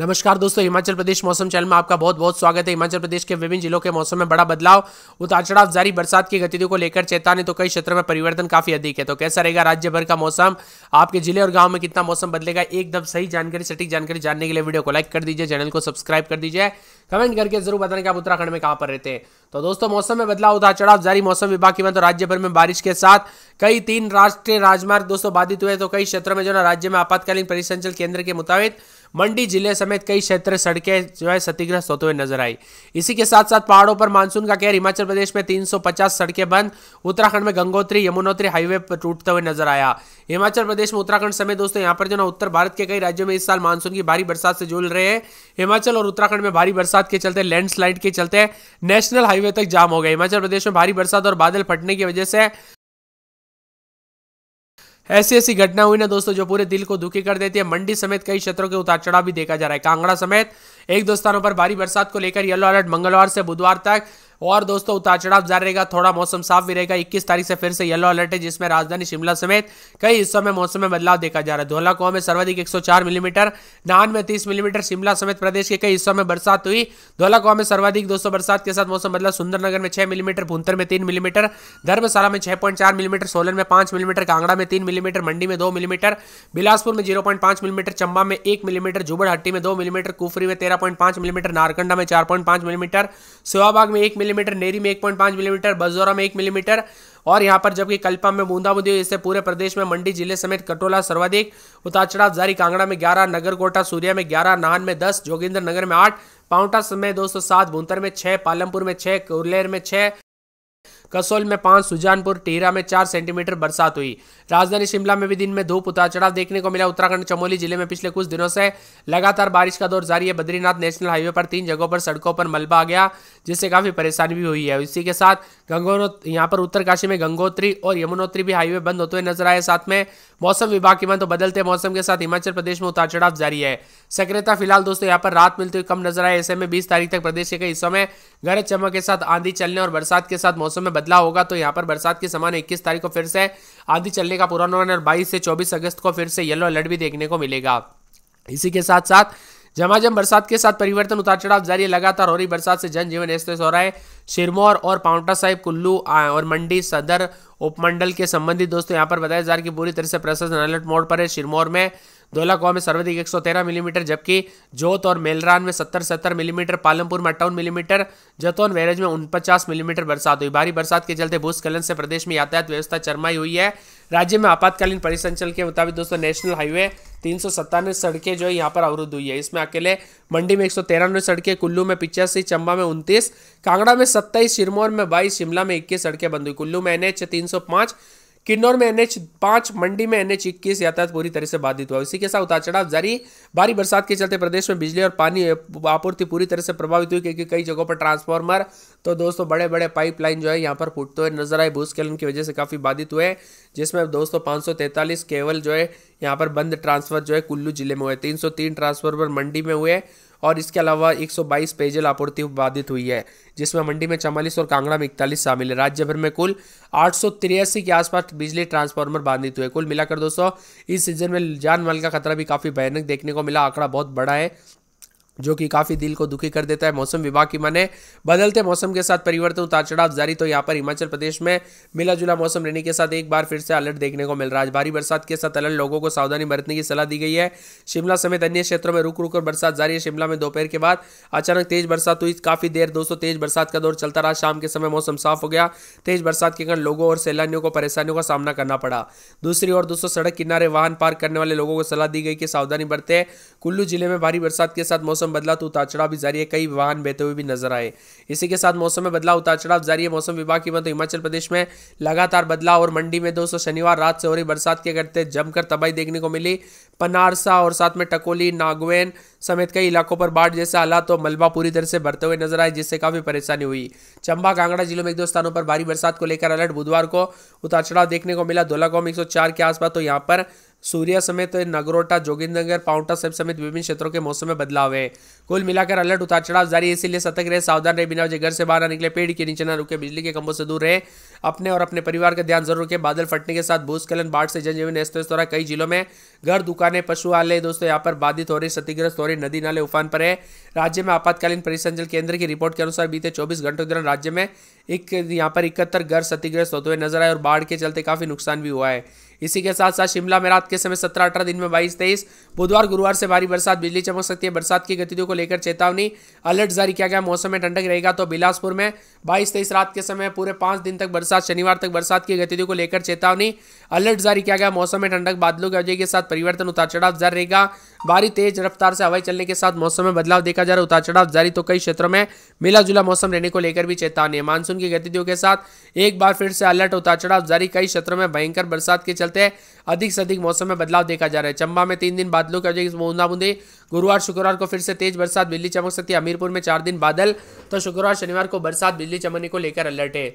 नमस्कार दोस्तों, हिमाचल प्रदेश मौसम चैनल में आपका बहुत बहुत स्वागत है। हिमाचल प्रदेश के विभिन्न जिलों के मौसम में बड़ा बदलाव, उतार चढ़ाव जारी, बरसात की गतिविधियों को लेकर चेतावनी, तो कई क्षेत्रों में परिवर्तन काफी अधिक है। तो कैसा रहेगा राज्य भर का मौसम, आपके जिले और गांव में कितना मौसम बदलेगा, एकदम सही जानकारी, सटीक जानकारी जानने के लिए वीडियो को लाइक कर दीजिए, चैनल को सब्सक्राइब कर दीजिए, कमेंट करके जरूर बताने कि आप उत्तराखंड में कहां पर रहते हैं। तो दोस्तों, मौसम में बदलाव, उतार चढ़ाव जारी, मौसम विभाग की तो राज्य भर में बारिश के साथ कई 3 राष्ट्रीय राजमार्ग दोस्तों बाधित हुए। तो कई क्षेत्रों में जो है राज्य में आपातकालीन परिसंचल केंद्र के मुताबिक मंडी जिले समेत कई क्षेत्र सड़कें जो है क्षतिग्रस्त होते हुए नजर आई। इसी के साथ साथ पहाड़ों पर मानसून का कहर, हिमाचल प्रदेश में 350 सड़कें बंद, उत्तराखंड में गंगोत्री यमुनोत्री हाईवे पर टूटते हुए नजर आया। हिमाचल प्रदेश में उत्तराखंड समेत दोस्तों यहाँ पर जो ना उत्तर भारत के कई राज्यों में इस साल मानसून की भारी बरसात से जूझ रहे हैं। हिमाचल और उत्तराखंड में भारी बरसात के चलते, लैंडस्लाइड के चलते नेशनल हाईवे तक जाम हो गए। हिमाचल प्रदेश में भारी बरसात और बादल फटने की वजह से ऐसी घटना हुई ना दोस्तों जो पूरे दिल को दुखी कर देती है। मंडी समेत कई क्षेत्रों के उतार चढ़ाव भी देखा जा रहा है। कांगड़ा समेत एक दो स्थानों पर भारी बरसात को लेकर येलो अलर्ट मंगलवार से बुधवार तक, और दोस्तों उतार चढ़ाव जारी रहेगा। थोड़ा मौसम साफ भी रहेगा। 21 तारीख से फिर से येलो अलर्ट है, जिसमें राजधानी शिमला समेत कई हिस्सों में मौसम में बदलाव देखा जा रहा है। धौलाकुआं में सर्वाधिक 104 मिलीमीटर, नाहन में 30 मिलीमीटर, शिमला समेत प्रदेश के कई हिस्सों में बरसात हुई। धौलाकुआं में सर्वाधिक दोस्तों बरसात के साथ मौसम बदला। सुंदरनगर में 6 मिलीमीटर, भुंतर में 3 मिलीमीटर, धर्मशाला में 6.4 मिलीमीटर, सोलन में 5 मिलीमीटर, कांगड़ा में 3 मिलीमीटर, मंडी में 2 मिलीमीटर, बिलासपुर में 0.5 मिलीमीटर, चंबा में 1 मिलीमीटर, जुबड़हट्टी में 2 मिलीमीटर, कुफरी में 13.5 मिलीमीटर, नारकंडा में 4.5 मिलीमीटर, सेवाबाग में 1 मिलीमीटर, नेरी में 1.5 मिलीमीटर, बजौरा में 1 मिलीमीटर, और यहां पर जबकि कल्पा में बूंदाबूंदी हुई। इससे पूरे प्रदेश में मंडी जिले समेत कटोला सर्वाधिक उतार चढ़ाव जारी। कांगड़ा में 11, नगरकोटा सूर्या में 11, नाहन में 10, जोगिंदर नगर में 8, पांवटा में 207, भुंतर में 6, पालमपुर में 6, कुरलेर में 6, कसोल में 5, सुजानपुर टिहरा में 4 सेंटीमीटर बरसात हुई। राजधानी शिमला में भी दिन में धूप उतार चढ़ाव देखने को मिला। उत्तराखंड चमोली जिले में पिछले कुछ दिनों से लगातार बारिश का दौर जारी है। बद्रीनाथ नेशनल हाईवे पर 3 जगहों पर सड़कों पर मलबा आ गया, जिससे काफी परेशानी भी हुई है। इसी के साथ यहाँ पर उत्तरकाशी में गंगोत्री और यमुनोत्री भी हाईवे बंद होते हुए नजर आए। साथ में मौसम विभाग की तो बदलते मौसम के साथ हिमाचल प्रदेश में उतार चढ़ाव जारी है। सक्रियता फिलहाल दोस्तों यहाँ पर रात मिलते हुए कम नजर आए। ऐसे में 20 तारीख तक प्रदेश के कई हिस्सों में गरज चमक के साथ आंधी चलने और बरसात के साथ मौसम में बदलाव होगा। तो यहाँ पर बरसात के समान 21 तारीख को फिर से आंधी चलने का पूर्वानुमान, और 22 से 24 अगस्त को फिर से येलो अलर्ट भी देखने को मिलेगा। इसी के साथ साथ झमाझम बरसात के साथ परिवर्तन, उतार चढ़ाव जारी है। लगातार हो रही बरसात से जनजीवन अस्त व्यस्त हो रहा है। सिरमौर और पांवटा साहिब, कुल्लू और मंडी सदर उपमंडल के संबंधित दोस्तों यहाँ पर बताया जा रहा है कि पूरी तरह से प्रशासन अलर्ट मोड पर है। सिरमौर में धौलाकुआं में सर्वाधिक 113 मिलीमीटर, जबकि जोत और मेलरान में 70 मिलीमीटर, पालमपुर में 58 मिलीमीटर, जतौन वैरेज में 49 मिलीमीटर बरसात हुई। भारी बरसात के चलते भूस्खलन से प्रदेश में यातायात व्यवस्था चरमाई हुई है। राज्य में आपातकालीन परिसंचल के मुताबिक दोस्तों नेशनल हाईवे 397 सड़कें जो है यहाँ पर अवरुद्ध हुई है। इसमें अकेले मंडी में 193 सड़कें, कुल्लू में 85, चंबा में 29, कांगड़ा में 27, सिरमौर में 22, शिमला में 21 सड़कें बंद हुई। कुल्लू में NH 305, किन्नौर में NH 5, मंडी में NH 21 यातायात पूरी तरह से बाधित हुआ। इसी के साथ उतार चढ़ाव जारी। भारी बरसात के चलते प्रदेश में बिजली और पानी आपूर्ति पूरी तरह से प्रभावित हुई, क्योंकि कई जगहों पर ट्रांसफार्मर तो दोस्तों बड़े बड़े पाइपलाइन जो है यहाँ पर फूटते हुए नजर आए। भूस्खलन की वजह से काफी बाधित हुए, जिसमें दोस्तों 543 केवल जो है यहाँ पर बंद ट्रांसफर जो है कुल्लू जिले में हुए, 303 ट्रांसफार्मर मंडी में हुए, और इसके अलावा 122 पेयजल आपूर्ति बाधित हुई है, जिसमें मंडी में 44 और कांगड़ा में 41 शामिल है। राज्य भर में कुल 883 के आसपास बिजली ट्रांसफार्मर बाधित हुए। कुल मिलाकर दोस्तों इस सीजन में जान माल का खतरा भी काफी भयानक देखने को मिला। आंकड़ा बहुत बड़ा है, जो कि काफी दिल को दुखी कर देता है। मौसम विभाग की माने बदलते मौसम के साथ परिवर्तन, उतार चढ़ाव जारी। तो यहाँ पर हिमाचल प्रदेश में मिला जुला मौसम रहने के साथ एक बार फिर से अलर्ट देखने को मिल रहा है। भारी बरसात के साथ अलर्ट, लोगों को सावधानी बरतने की सलाह दी गई है। शिमला समेत अन्य क्षेत्रों में रुक रुक कर बरसात जारी है। शिमला में दोपहर के बाद अचानक तेज बरसात हुई। काफी देर दोस्तों तेज बरसात का दौर चलता रहा। शाम के समय मौसम साफ हो गया। तेज बरसात के कारण लोगों और सैलानियों को परेशानियों का सामना करना पड़ा। दूसरी ओर दोस्तों सड़क किनारे वाहन पार्क करने वाले लोगों को सलाह दी गई कि सावधानी बरते। कुल्लू जिले में भारी बरसात के साथ मौसम बदला तो उतार भी जारी है। कई वाहन बहते हुए भी नजर आए। इसी के साथ मौसम में बदलाव, उतार चढ़ाव जारी है। मौसम विभाग की हिमाचल प्रदेश में लगातार बदलाव, और मंडी में दोस्तों शनिवार रात से हो रही बरसात के करते जमकर तबाही देखने को मिली। पनारसा और साथ में टकोली, नागवेन समेत कई इलाकों पर बाढ़ जैसे हालात तो मलबा पूरी तरह से भरते हुए नजर आए, जिससे काफी परेशानी हुई। चंबा कांगड़ा जिलों में एक दो स्थानों पर भारी बरसात को लेकर अलर्ट, बुधवार को उतार चढ़ाव देखने को मिला। धौलाकुआं में 104 के आसपास, तो यहाँ पर सूर्या समेत नगरोटा, जोगिंदरनगर, पाउंटा साहिब समेत विभिन्न क्षेत्रों के मौसम में बदलाव है। कुल मिलाकर अलर्ट उतार चढ़ाव जारी है, इसीलिए सतर्क रहे, सावधान रहे, बिना वजह घर से बाहर ना निकले, पेड़ के नीचे ना रुके, बिजली के खंभों से दूर रहे, अपने और अपने परिवार का ध्यान जरूर रखें। बादल फटने के साथ भूस्खलन, बाढ़ से जनजीवन अस्त व्यस्त हो रहा है। कई जिलों में घर, दुकानें, पशुआलय दोस्तों यहाँ पर बाधित हो रही, क्षतिग्रस्त हो रही, नदी नाले उफान पर है। राज्य में आपातकालीन परिसंचल केंद्र की रिपोर्ट के अनुसार बीते 24 घंटों के दौरान राज्य में यहाँ पर 71 घर क्षतिग्रस्त होते हुए नजर आए और बाढ़ के चलते काफी नुकसान भी हुआ है। इसी के साथ साथ शिमला में रात के समय 17-18, दिन में 22-23, बुधवार गुरुवार से भारी बरसात, बिजली चमक सकती है। बरसात की गतिविधियों को लेकर चेतावनी, अलर्ट जारी किया गया। मौसम में ठंडक रहेगा तो बिलासपुर में 22-23 रात के समय पूरे 5 दिन तक बरसात, शनिवार तक बरसात की गतिविधियों को लेकर चेतावनी, अलर्ट जारी किया गया। मौसम में ठंडक, बादलों की वजह के साथ परिवर्तन, उतार चढ़ाव जारी रहेगा। भारी तेज रफ्तार से हवाई चलने के साथ मौसम में बदलाव देखा जा रहा है, उतार चढ़ाव जारी, तो कई क्षेत्रों में मिला जुला मौसम रहने को लेकर भी चेतावनी है। मानसून की गतिविधियों के साथ एक बार फिर से अलर्ट, उतार चढ़ाव जारी। कई क्षेत्रों में भयंकर बरसात के चलते अधिक से अधिक मौसम में बदलाव देखा जा रहा है। चंबा में 3 दिन बादलों की वजह से बूंदाबूंदी, गुरुवार शुक्रवार को फिर से तेज बरसात, बिजली चमक सकती है। हमीरपुर में 4 दिन बादल, तो शुक्रवार शनिवार को बरसात, बिजली चमकने को लेकर अलर्ट है।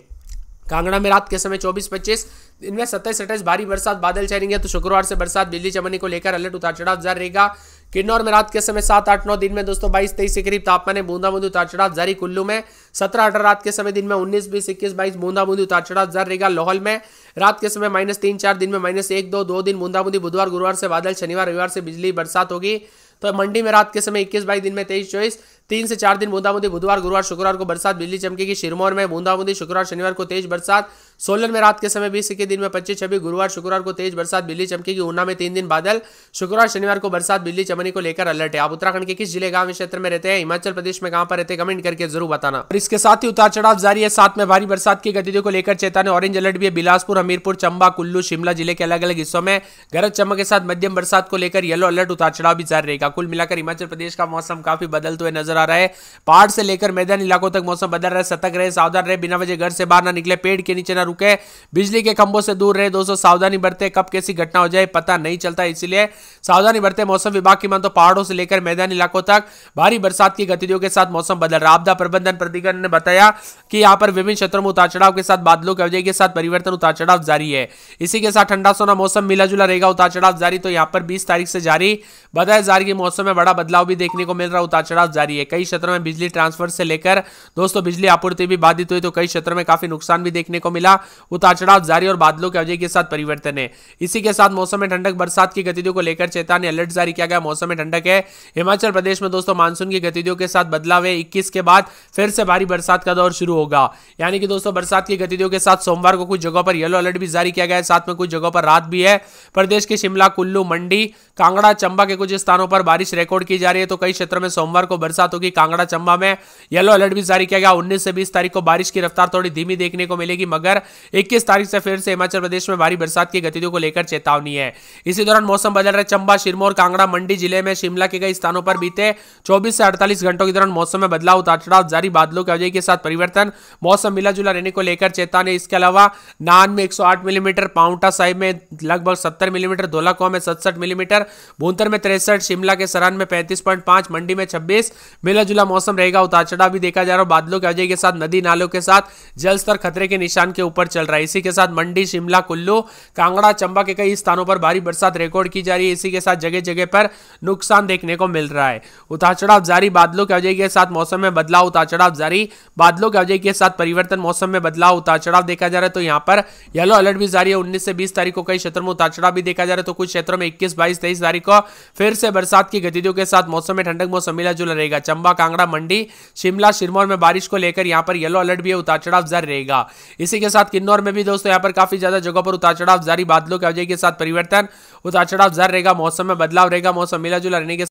कांगड़ा में रात के समय 24-25, दिन में 27-28 भारी बरसात, बादल छाएंगे, तो शुक्रवार से बरसात, बिजली चमकने को लेकर अलर्ट, उतार चढ़ाव जारी रहेगा। किन्नौर में रात के समय 7-8-9, दिन में दोस्तों 22-23 के करीब तापमान है, बूंदाबूंदी, उतार चढ़ाव जारी। कुल्लू में 17-18 रात के समय, दिन में 19-20, 21-22 बूंदाबूंदी, उतार चढ़ाव जारी रहेगा। लाहौल में रात के समय -3-4, दिन में -1-2, 2 दिन बूंदाबूंदी, बुधवार गुरुवार से बादल, शनिवार रविवार से बिजली बरसात होगी। तो मंडी में रात के समय 21-22, दिन में 23-24, 3 से 4 दिन बूंदाबूंदी, बुधवार गुरुवार शुक्रवार को बरसात, बिजली चमकेगी। सिरमौर में बूंदाबूंदी, शुक्रवार शनिवार को तेज बरसात। सोलन में रात के समय 20 दिन में 25-26, गुरुवार शुक्रवार को तेज बरसात, बिजली चमकेगी। ऊना में 3 दिन बादल, शुक्रवार शनिवार को बरसात, बिजली चमकने को लेकर अलर्ट है। आप उत्तराखंड के किस जिले, गांव, क्षेत्र में रहते हैं, हिमाचल प्रदेश में कहां पर रहते हैं, कमेंट करके जरूर बताना। और इसके साथ ही उतार चढ़ाव जारी है, साथ में भारी बरसात की गतिविधियों को लेकर चेतावनी, ऑरेंज अलर्ट भी है। बिलासपुर, हमीरपुर, चंबा, कुल्लू, शिमला जिले के अलग अलग हिस्सों में गरज चमक के साथ मध्यम बरसात को लेकर येलो अलर्ट, उतार चढ़ाव भी जारी रहेगा। कुल मिलाकर हिमाचल प्रदेश का मौसम काफी बदलते हुए नजर आ रहा है। पहाड़ से लेकर मैदानी इलाकों तक मौसम बदल रहा है। सतर्क रहे, सावधान रहे, बिना वजह घर से बाहर ना निकले, पेड़ के नीचे ना रुके, बिजली के खंभों से दूर रहे। दोस्तों सावधानी बरते, कब कैसी घटना हो जाए पता नहीं चलता, इसीलिए सावधानी बरते। मौसम विभाग की मान तो पहाड़ों से लेकर मैदानी इलाकों तक भारी बरसात की गतिविधियों के साथ मौसम बदल रहा है। आपदा प्रबंधन प्राधिकरण ने बताया कि यहां पर विभिन्न क्षेत्रों में उतार चढ़ाव के साथ बादलों की वजह के साथ परिवर्तन, उतार चढ़ाव जारी है। इसी के साथ ठंडा सोना मौसम मिला जुला रहेगा, उतार चढ़ाव जारी। तो यहां पर 20 तारीख से जारी बताया जा रही है, मौसम में बड़ा बदलाव भी देखने को मिल रहा है, उतार चढ़ाव जारी है। कई क्षेत्रों में बिजली ट्रांसफर से लेकर दोस्तों बिजली आपूर्ति भी बाधित हुई, तो कई क्षेत्रों में काफी नुकसान भी देखने को मिला, उतार चढ़ाव जारी और बादलों की वजह के साथ परिवर्तन है। इसी के साथ मौसम में ठंडक, बरसात की गतिविधियों को लेकर चेतावनी, अलर्ट जारी किया गया। मौसम में ठंडक है। हिमाचल प्रदेश में दोस्तों मानसून की गतिविधियों के साथ बदलाव है। 21 के बाद फिर से भारी बरसात का दौर शुरू होगा, यानी कि दोस्तों बरसात की गतिविधियों के साथ सोमवार को कुछ जगहों पर येलो अलर्ट भी जारी किया गया है, साथ में कुछ जगहों पर रात भी है। प्रदेश के शिमला, कुल्लू, मंडी, कांगड़ा, चंबा के कुछ स्थानों पर बारिश रिकॉर्ड की जा रही है, तो कई क्षेत्रों में सोमवार को बरसात होगी। कांगड़ा, चंबा में येलो अलर्ट भी जारी किया गया। 19 से 20 तारीख को बारिश की रफ्तार थोड़ी धीमी देखने को मिलेगी, मगर 21 तारीख से फिर से हिमाचल प्रदेश में भारी बरसात की गतिविधियों को लेकर चेतावनी है। इसी दौरान मौसम बदल रहा है। चंबा, सिरमौर, कांगड़ा, मंडी जिले में, शिमला के कई स्थानों पर बीते 24 से 48 घंटों के दौरान मौसम में बदलाव, उतार चढ़ाव जारी, बादलों की वजह के साथ परिवर्तन, मौसम मिला जुला रहने को लेकर चेतावनी। इसके अलावा नान में 108 मिलीमीटर, पाउंटा साहिब में लगभग 70 मिलीमीटर, धौलाकुआं में 67 मिलीमीटर, भूंतर में 63, शिमला के सरान में 35.5, मंडी में 26 मिला जुला मौसम रहेगा, उतार चढ़ाव भी देखा जा रहा है। बादलों की वजह के साथ नदी नालों के साथ जलस्तर खतरे के निशान के ऊपर चल रहा है। इसी के साथ मंडी, शिमला, कुल्लू, कांगड़ा, चंबा के कई स्थानों पर भारी बरसात रिकॉर्ड की जा रही है। इसी के साथ जगह जगह पर नुकसान देखने को मिल रहा है। उतार चढ़ाव जारी, बादलों की वजह के साथ मौसम में बदलाव, उतार चढ़ाव जारी, बादलों की वजह के साथ परिवर्तन, मौसम में बदलाव, उतार चढ़ाव देखा जा रहा है। तो यहाँ पर येलो अलर्ट भी जारी है। 19 से 20 तारीख को कई क्षेत्रों में उतार चढ़ाव भी देखा जा रहा है, तो कुछ क्षेत्रों में 21, 22, 23 तारीख को फिर से बरसात की गतिविधियों के साथ मौसम में ठंडक, मौसम मिला जुला रहेगा। चंबा, कांगड़ा, मंडी, शिमला, सिरमौर में बारिश को लेकर यहाँ पर येलो अलर्ट भी है, उतार चढ़ाव जारी रहेगा। इसी के साथ किन्नौर में भी दोस्तों यहाँ पर काफी ज्यादा जगहों पर उतार चढ़ाव जारी, बादलों की वजह के साथ परिवर्तन, उतार चढ़ाव जारी रहेगा, मौसम में बदलाव रहेगा, मौसम मिला जुला रहने के